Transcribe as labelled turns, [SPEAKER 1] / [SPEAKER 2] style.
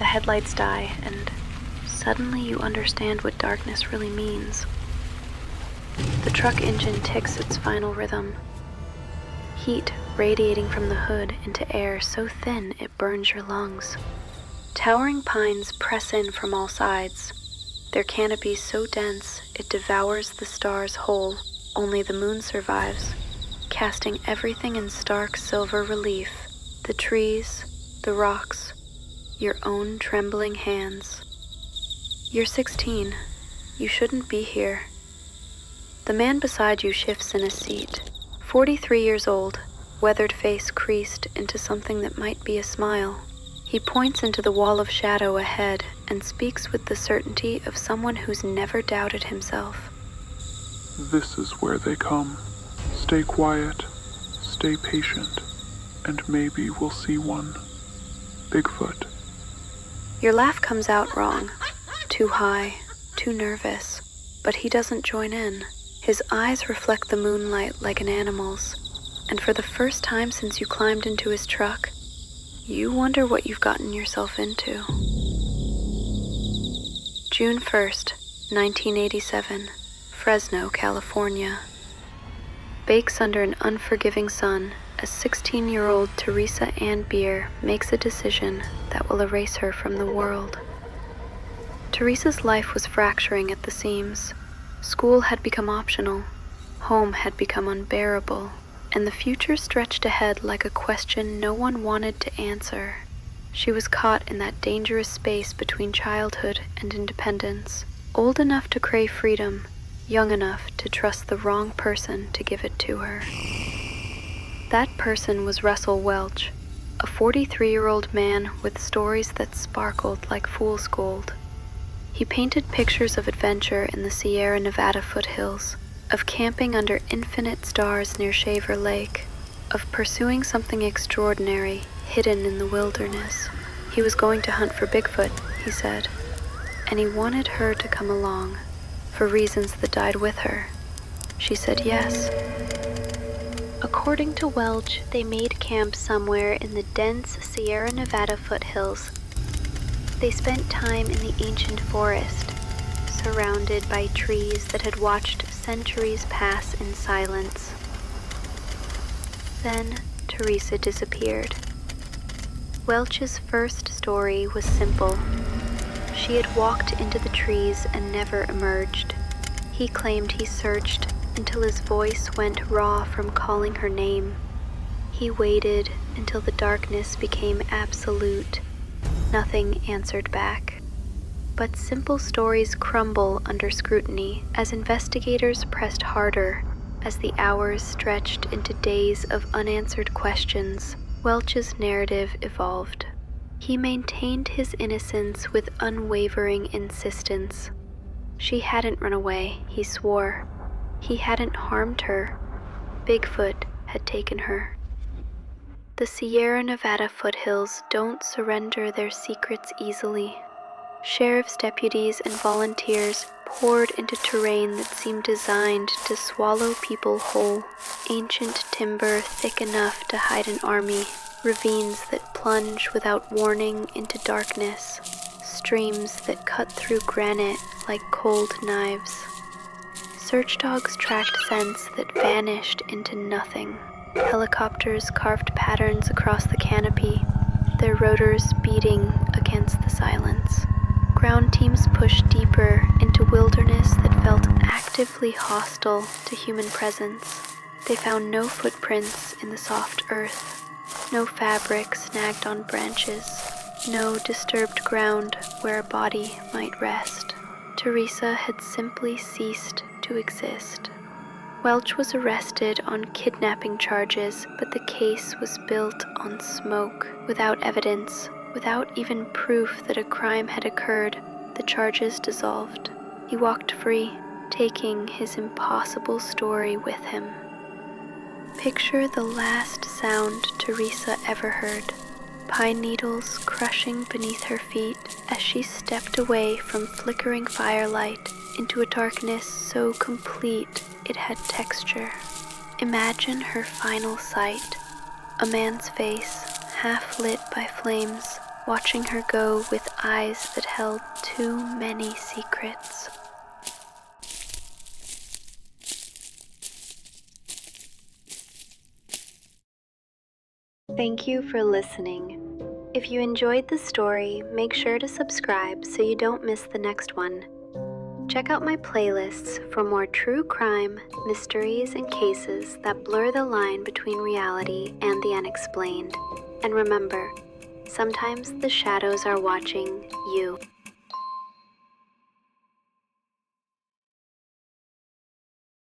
[SPEAKER 1] The headlights die, and suddenly you understand what darkness really means. The truck engine ticks its final rhythm. Heat radiating from the hood into air so thin it burns your lungs. Towering pines press in from all sides, their canopy so dense it devours the stars whole. Only the moon survives, casting everything in stark silver relief, the trees, the rocks, your own trembling hands. You're 16. You shouldn't be here. The man beside you shifts in his seat. 43 years old, weathered face creased into something that might be a smile. He points into the wall of shadow ahead and speaks with the certainty of someone who's never doubted himself.
[SPEAKER 2] This is where they come. Stay quiet, stay patient, and maybe we'll see one. Bigfoot.
[SPEAKER 1] Your laugh comes out wrong. Too high, too nervous. But he doesn't join in. His eyes reflect the moonlight like an animal's. And for the first time since you climbed into his truck, you wonder what you've gotten yourself into. June 1st, 1987, Fresno, California. Bakes under an unforgiving sun, as 16-year-old Theresa Ann Bier makes a decision that will erase her from the world. Theresa's life was fracturing at the seams. School had become optional, home had become unbearable, and the future stretched ahead like a question no one wanted to answer. She was caught in that dangerous space between childhood and independence, old enough to crave freedom, young enough to trust the wrong person to give it to her. That person was Russell Welch, a 43-year-old man with stories that sparkled like fool's gold. He painted pictures of adventure in the Sierra Nevada foothills, of camping under infinite stars near Shaver Lake, of pursuing something extraordinary hidden in the wilderness. He was going to hunt for Bigfoot, he said, and he wanted her to come along, for reasons that died with her. She said yes. According to Welch, they made camp somewhere in the dense Sierra Nevada foothills. They spent time in the ancient forest, surrounded by trees that had watched centuries pass in silence. Then Theresa disappeared. Welch's first story was simple. She had walked into the trees and never emerged. He claimed he searched until his voice went raw from calling her name. He waited until the darkness became absolute. Nothing answered back. But simple stories crumble under scrutiny as investigators pressed harder, as the hours stretched into days of unanswered questions. Welch's narrative evolved. He maintained his innocence with unwavering insistence. She hadn't run away, he swore. He hadn't harmed her. Bigfoot had taken her. The Sierra Nevada foothills don't surrender their secrets easily. Sheriff's deputies and volunteers poured into terrain that seemed designed to swallow people whole. Ancient timber thick enough to hide an army, ravines that plunge without warning into darkness, streams that cut through granite like cold knives. Search dogs tracked scents that vanished into nothing. Helicopters carved patterns across the canopy, their rotors beating against the silence. Ground teams pushed deeper into wilderness that felt actively hostile to human presence. They found no footprints in the soft earth, no fabric snagged on branches, no disturbed ground where a body might rest. Theresa had simply ceased to exist. Welch was arrested on kidnapping charges, but the case was built on smoke. Without evidence, without even proof that a crime had occurred, the charges dissolved. He walked free, taking his impossible story with him. Picture the last sound Theresa ever heard. Pine needles crushing beneath her feet as she stepped away from flickering firelight into a darkness so complete it had texture. Imagine her final sight, a man's face half lit by flames, watching her go with eyes that held too many secrets. Thank you for listening. If you enjoyed the story, make sure to subscribe so you don't miss the next one. Check out my playlists for more true crime, mysteries, and cases that blur the line between reality and the unexplained. And remember, sometimes the shadows are watching you.